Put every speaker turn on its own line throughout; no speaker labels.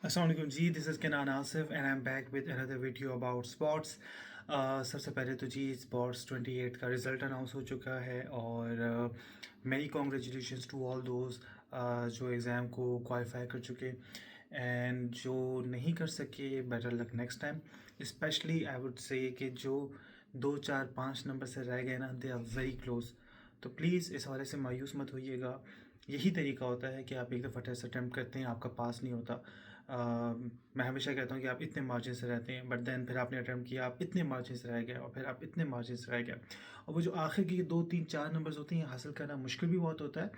Assalamualaikum ji, this is Kenan Asif and I am back with another video about sports. सबसे पहले तो जी sports 28 का result announce हो चुका है और many congratulations to all those जो एग्ज़ाम को क्वालिफाई कर चुके एंड जो नहीं कर सके better luck next time. Specially I would say कि जो 2 4 5 नंबर से रह गए ना, दे आर वेरी क्लोज। तो प्लीज़ इस हवाले से मायूस मत होइएगा। यही तरीका होता है कि आप एक दफ़ा टेस्ट अटैम्प्ट करते हैं, आपका पास नहीं होता। मैं हमेशा कहता हूँ कि आप इतने मार्जिन से रहते हैं, बट देन फिर आपने अटैम्प्ट किया, आप इतने मार्जिन से रह गए और फिर आप इतने मार्जिन से रह गए, और वो जो आखिर के 2 3 4 नंबर्स होते हैं हासिल करना मुश्किल भी बहुत होता है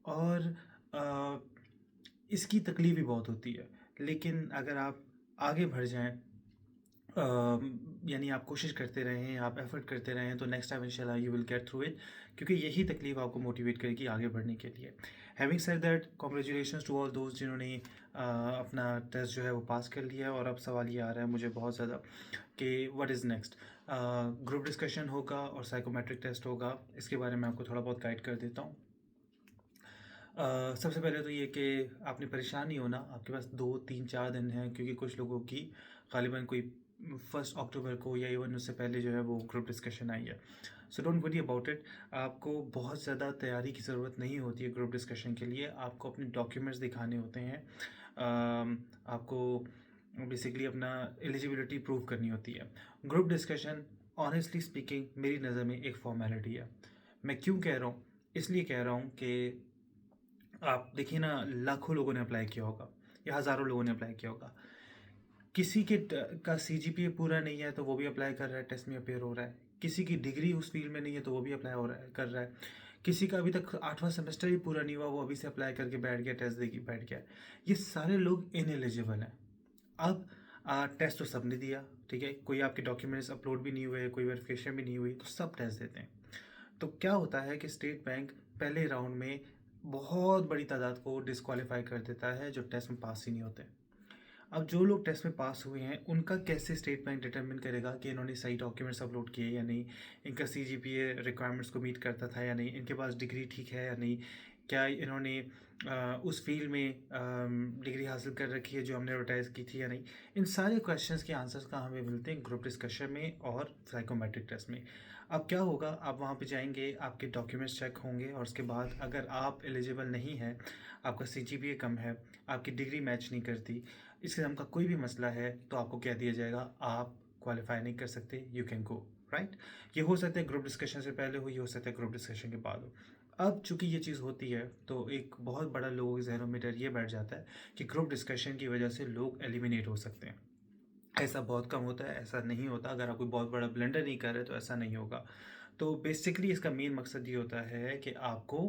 और अ, इसकी तकलीफ भी बहुत होती है। लेकिन अगर आप आगे बढ़ जाएं, यानी आप कोशिश करते रहें, आप एफर्ट करते रहें, तो नेक्स्ट टाइम इंशाल्लाह you will get through it, क्योंकि यही तकलीफ आपको मोटिवेट करेगी आगे बढ़ने के लिए। Having said that, congratulations to all दोस्त जिन्होंने अपना टेस्ट जो है वो पास कर लिया है। और अब सवाल ये आ रहा है मुझे बहुत ज़्यादा कि what is next. Group discussion होगा और साइकोमेट्रिक टेस्ट होगा, इसके बारे में आपको थोड़ा बहुत गाइड कर देता हूँ। सबसे पहले तो ये कि आपने परेशान नहीं होना, आपके पास 2 3 4 दिन हैं, क्योंकि कुछ लोगों की ग़ालिबन कोई 1 अक्टूबर को या इवन उससे पहले जो है वो ग्रुप डिस्कशन आई है। So don't worry about it. आपको बहुत ज़्यादा तैयारी की ज़रूरत नहीं होती है ग्रुप डिस्कशन के लिए। आपको अपने डॉक्यूमेंट्स दिखाने होते हैं, आपको बेसिकली अपना एलिजिबिलिटी प्रूव करनी होती है। ग्रुप डिस्कशन ऑनेस्टली स्पीकिंग मेरी नज़र में एक फॉर्मेलिटी है। मैं क्यों कह रहा हूँ? इसलिए कह रहा हूँ कि आप देखिए ना, लाखों लोगों ने अप्लाई किया होगा या हज़ारों लोगों ने अप्लाई किया होगा। किसी के का सीजीपीए पूरा नहीं है तो वो भी अप्लाई कर रहा है, टेस्ट में अपेयर हो रहा है। किसी की डिग्री उस फील्ड में नहीं है तो वो भी अप्लाई हो रहा है, कर रहा है। किसी का अभी तक 8वां सेमेस्टर ही पूरा नहीं हुआ, वो अभी से अप्लाई करके बैठ गया, टेस्ट देके बैठ गया। ये सारे लोग इनएलिजिबल हैं। अब टेस्ट तो सबने दिया, ठीक है, कोई आपके डॉक्यूमेंट्स अपलोड भी नहीं हुए, कोई वेरिफिकेशन भी नहीं हुई, तो सब टेस्ट देते हैं। तो क्या होता है कि स्टेट बैंक पहले राउंड में बहुत बड़ी तादाद को डिस्क्वालीफाई कर देता है जो टेस्ट में पास ही नहीं होते। अब जो लोग टेस्ट में पास हुए हैं उनका कैसे स्टेट बैंक डिटरमिन करेगा कि इन्होंने सही डॉक्यूमेंट्स अपलोड किए या नहीं, इनका सीजीपीए रिक्वायरमेंट्स को मीट करता था या नहीं, इनके पास डिग्री ठीक है या नहीं, क्या इन्होंने उस फील्ड में डिग्री हासिल कर रखी है जो हमने एडवर्टाइज़ की थी या नहीं। इन सारे क्वेश्चंस के आंसर्स का हमें मिलते हैं ग्रुप डिस्कशन में और साइकोमेट्रिक टेस्ट में। अब क्या होगा, आप वहाँ पे जाएंगे, आपके डॉक्यूमेंट्स चेक होंगे और उसके बाद अगर आप एलिजिबल नहीं है, आपका सीजीपीए कम है, आपकी डिग्री मैच नहीं करती, इस किस्म का कोई भी मसला है, तो आपको कह दिया जाएगा आप क्वालिफाई नहीं कर सकते, यू कैन गो, राइट। ये हो सकता है ग्रुप डिस्कशन से पहले हो, ये हो सकता है ग्रुप डिस्कशन के बाद हो। अब चूंकि ये चीज़ होती है तो एक बहुत बड़ा लोगों के जहनों में डर ये बैठ जाता है कि ग्रुप डिस्कशन की वजह से लोग एलिमिनेट हो सकते हैं। ऐसा बहुत कम होता है, ऐसा नहीं होता। अगर आप कोई बहुत बड़ा ब्लंडर नहीं कर रहे तो ऐसा नहीं होगा। तो बेसिकली इसका मेन मकसद ये होता है कि आपको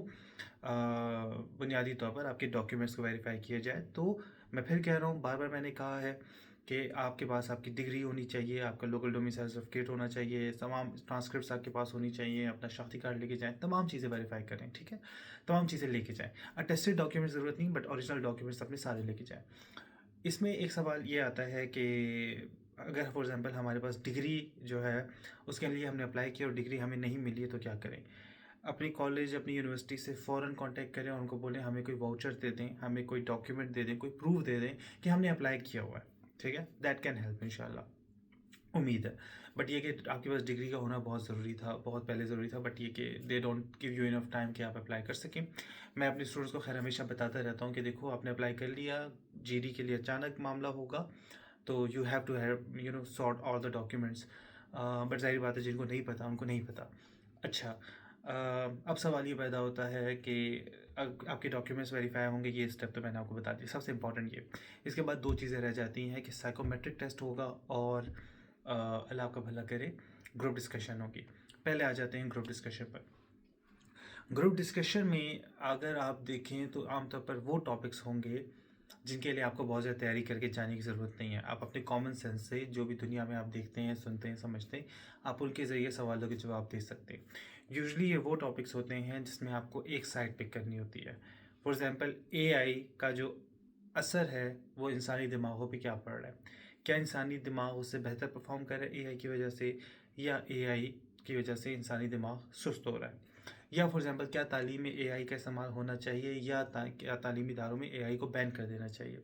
बुनियादी तौर पर आपके डॉक्यूमेंट्स को वेरीफाई किया जाए। तो मैं फिर कह रहा हूँ, बार बार मैंने कहा है कि आपके पास आपकी डिग्री होनी चाहिए, आपका लोकल डोमिसाइल सर्टिफिकेट होना चाहिए, तमाम ट्रांसक्रिप्ट्स आपके पास होनी चाहिए, अपना शनाख्ती कार्ड लेके जाएँ, तमाम चीज़ें वेरीफाई करें, ठीक है। तमाम चीज़ें लेके जाएँ। अटेस्टेड डॉक्यूमेंट्स ज़रूरत नहीं, बट ओरिजिनल डॉक्यूमेंट्स अपने सारे लेके जाएँ। इसमें एक सवाल ये आता है कि अगर फॉर एग्ज़ाम्पल हमारे पास डिग्री जो है उसके लिए हमने अप्लाई किया और डिग्री हमें नहीं मिली है, तो क्या करें? अपनी कॉलेज, अपनी यूनिवर्सिटी से फ़ौरन कॉन्टैक्ट करें और उनको बोलें हमें कोई वाउचर दे दें, हमें कोई डॉक्यूमेंट दे दें, कोई प्रूफ़ दे दें कि हमने अप्लाई किया हुआ है, ठीक है? दैट कैन हेल्प इंशाल्लाह, उम्मीद है। बट ये कि आपके पास डिग्री का होना बहुत ज़रूरी था, बहुत पहले ज़रूरी था, बट ये कि they don't give you enough time कि आप अप्लाई कर सकें। मैं अपने स्टूडेंट्स को खैर हमेशा बताता रहता हूँ कि देखो, आपने अप्लाई कर लिया, जीडी के लिए अचानक मामला होगा, तो you have to have sort all the documents. But ज़ाहिर बात है, जिनको नहीं पता उनको नहीं पता। अच्छा, अब सवाल ये पैदा होता है कि आपके डॉक्यूमेंट्स वेरीफाई होंगे, ये स्टेप तो मैंने आपको बता दिया, सबसे इंपॉर्टेंट ये। इसके बाद 2 चीज़ें रह जाती हैं कि साइकोमेट्रिक टेस्ट होगा और अल्लाह आपका भला करे, ग्रुप डिस्कशन होगी। पहले आ जाते हैं ग्रुप डिस्कशन पर। ग्रुप डिस्कशन में अगर आप देखें तो आमतौर पर वो टॉपिक्स होंगे जिनके लिए आपको बहुत ज़्यादा तैयारी करके जाने की ज़रूरत नहीं है। आप अपने कॉमन सेंस से जो भी दुनिया में आप देखते हैं, सुनते हैं, समझते हैं, आप उनके ज़रिए सवालों के जवाब दे सकते हैं। यूजुअली ये वो टॉपिक्स होते हैं जिसमें आपको एक साइड पिक करनी होती है। फॉर एग्ज़ाम्पल, एआई का जो असर है वो इंसानी दिमागों पे क्या पड़ रहा है? क्या इंसानी दिमाग उससे बेहतर परफॉर्म कर रहा है एआई की वजह से, या एआई की वजह से इंसानी दिमाग सुस्त हो रहा है? या फॉर एग्ज़ाम्पल, क्या तालीम में एआई का इस्तेमाल होना चाहिए, या क्या तालीमी इदारों में एआई को बैन कर देना चाहिए?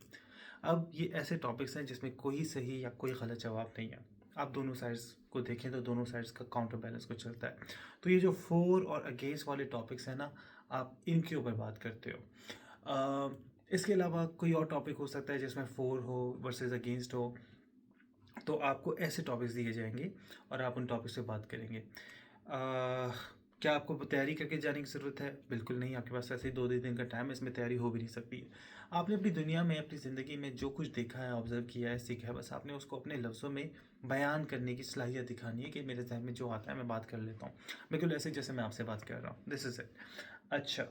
अब ये ऐसे टॉपिक्स हैं जिसमें कोई सही या कोई गलत जवाब नहीं है। आप दोनों साइड्स को देखें तो दोनों साइड्स का काउंटर बैलेंस को चलता है। तो ये जो फॉर और अगेंस्ट वाले टॉपिक्स हैं ना, आप इनके ऊपर बात करते हो। इसके अलावा कोई और टॉपिक हो सकता है जिसमें फॉर हो वर्सेस अगेंस्ट हो, तो आपको ऐसे टॉपिक्स दिए जाएंगे और आप उन टॉपिक्स पे बात करेंगे। क्या आपको तैयारी करके जाने की ज़रूरत है? बिल्कुल नहीं, आपके पास ऐसे ही 2 दिन का टाइम है, इसमें तैयारी हो भी नहीं सकती है। आपने अपनी दुनिया में, अपनी ज़िंदगी में जो कुछ देखा है, ऑब्ज़र्व किया है, सीखा है, बस आपने उसको अपने लफ्ज़ों में बयान करने की सलाहियत दिखानी है कि मेरे ज़हन में जो आता है मैं बात कर लेता हूँ। बिल्कुल ऐसे जैसे मैं आपसे बात कर रहा हूँ। This is it. अच्छा,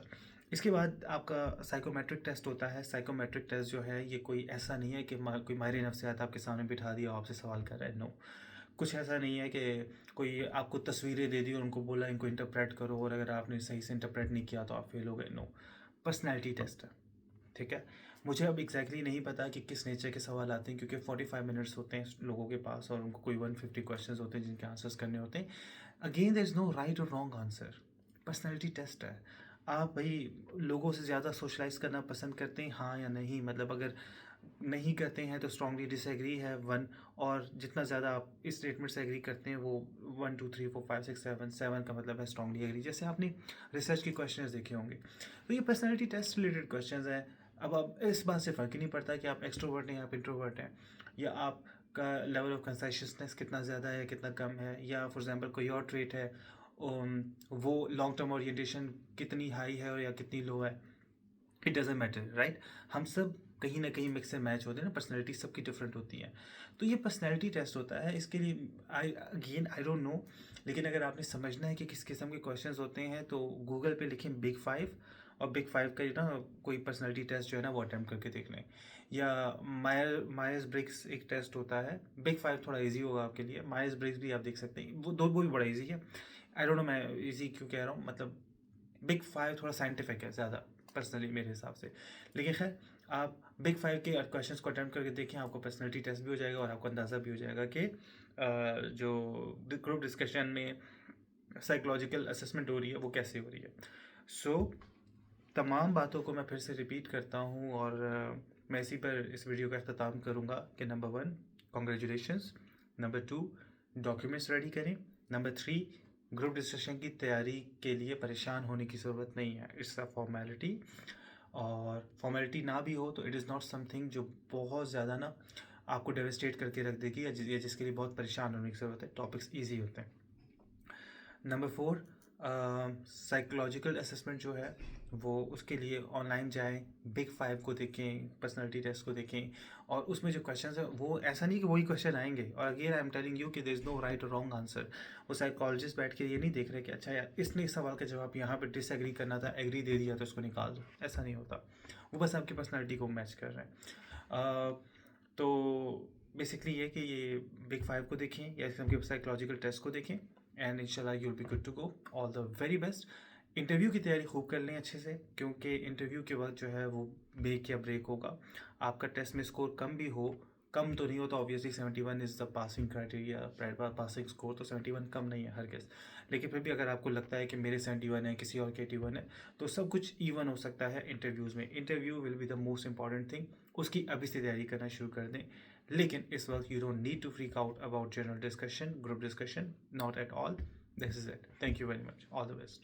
इसके बाद आपका साइकोमेट्रिक टेस्ट होता है। साइकोमेट्रिक टेस्ट जो है ये कोई ऐसा नहीं है कि कोई माहिर नफ्सियात आपके सामने बिठा दिया और आपसे सवाल कर रहा है। नो, कुछ ऐसा नहीं है कि कोई आपको तस्वीरें दे दी और उनको बोला इनको इंटरप्रेट करो और अगर आपने सही से इंटरप्रेट नहीं किया तो आप फेल हो गए। नो, पर्सनैलिटी टेस्ट है। ठीक है, मुझे अब एग्जैक्टली नहीं पता कि किस नेचर के सवाल आते हैं, क्योंकि 45 मिनट्स होते हैं लोगों के पास और उनको कोई 150 क्वेश्चंस होते हैं जिनके आंसर्स करने होते हैं। Again there is no right और रॉन्ग आंसर। पर्सनैलिटी टेस्ट है। आप भाई लोगों से ज़्यादा सोशलाइज करना पसंद करते हैं, हाँ या नहीं? मतलब अगर नहीं करते हैं तो स्ट्रांगली डिसएग्री है 1, और जितना ज़्यादा आप इस स्टेटमेंट से एग्री करते हैं वो 1 2 3 4 5 6 7 7 का मतलब है स्ट्रांगली एग्री, जैसे आपने रिसर्च के क्वेश्चंस देखे होंगे। तो ये पर्सनैलिटी टेस्ट रिलेटेड क्वेश्चंस हैं। अब इस बात से फ़र्क ही नहीं पड़ता कि आप एक्सट्रोवर्ट हैं या आप इंट्रोवर्ट हैं, या आपका लेवल ऑफ कंसाइशियसनेस कितना ज़्यादा है कितना कम है, या फॉर एग्जांपल कोई और ट्रेट है, वो लॉन्ग टर्म ओरिएंटेशन कितनी हाई है और या कितनी लो है। It doesn't matter, right? हम सब कहीं ना कहीं मिक्स एंड मैच होते हैं ना, पर्सनैलिटी सबकी डिफरेंट होती है। तो ये पर्सनैलिटी टेस्ट होता है। इसके लिए आई डोंट नो, लेकिन अगर आपने समझना है कि किस किस्म के क्वेश्चंस होते हैं तो गूगल पे लिखें बिग 5, और बिग 5 का ना कोई पर्सनैलिटी टेस्ट जो है ना वो अटैम्प्ट करके देख लें। या मायर्स ब्रिग्स एक टेस्ट होता है। बिग 5 थोड़ा ईजी होगा आपके लिए, मायर्स ब्रिग्स भी आप देख सकते हैं, वो भी बड़ा ईजी है। आई डोंट नो मैं ईजी क्यों कह रहा हूँ, मतलब बिग 5 थोड़ा साइंटिफिक है ज़्यादा पर्सनली मेरे हिसाब से। लेकिन खैर, आप बिग 5 के क्वेश्चंस को अटेम्प्ट करके देखें, आपको पर्सनैलिटी टेस्ट भी हो जाएगा और आपको अंदाज़ा भी हो जाएगा कि जो ग्रुप डिस्कशन में साइकोलॉजिकल असेसमेंट हो रही है वो कैसे हो रही है। सो तमाम बातों को मैं फिर से रिपीट करता हूँ और मैं इसी पर इस वीडियो का अख्ताम करूँगा कि number 1, congratulations. Number 2, documents ready करें। नंबर 3, ग्रुप डिस्कशन की तैयारी के लिए परेशान होने की ज़रूरत नहीं है, इट्स अ फॉर्मेलिटी। और फॉर्मेलिटी ना भी हो तो इट इज़ नॉट समथिंग जो बहुत ज़्यादा ना आपको डेविस्टेट करके रख देगी, या जिसके लिए बहुत परेशान होने की ज़रूरत है। टॉपिक्स ईजी होते हैं। नंबर 4, साइकोलॉजिकल असेसमेंट जो है वो उसके लिए ऑनलाइन जाएं, बिग 5 को देखें, पर्सनालिटी टेस्ट को देखें, और उसमें जो क्वेश्चंस है वो ऐसा नहीं कि वही क्वेश्चन आएंगे। और again I am telling you कि देयर इज़ नो राइट और रॉन्ग आंसर। वो साइकोलॉजिस्ट बैठ के ये नहीं देख रहे कि अच्छा यार इसने इस सवाल का जवाब यहाँ पर डिसएग्री करना था, एग्री दे दिया तो उसको निकाल दो, ऐसा नहीं होता। वो बस आपकी पर्सनैलिटी को मैच कर रहे हैं। तो बेसिकली ये कि ये बिग 5 को देखें या इस किस्म के साइकोलॉजिकल टेस्ट को देखें, एंड इंशाल्लाह you will be good to go. All the very best. Interview की तैयारी खूब कर लें अच्छे से, क्योंकि इंटरव्यू के वक्त जो है वो मेक या ब्रेक होगा। आपका टेस्ट में स्कोर कम भी हो, कम तो नहीं हो तो obviously 71 is the passing criteria, passing score, तो 71 कम नहीं है हर केस। लेकिन फिर भी अगर आपको लगता है कि मेरे 71 है, किसी और के 81 है, तो सब कुछ इवन हो सकता है इंटरव्यूज़ में। Interview will be the most important thing, उसकी अभी से तैयारी करना शुरू कर दें। लेकिन इस वक्त you don't need to freak out about general discussion, group discussion, not at all. This is it. Thank you very much. All the best.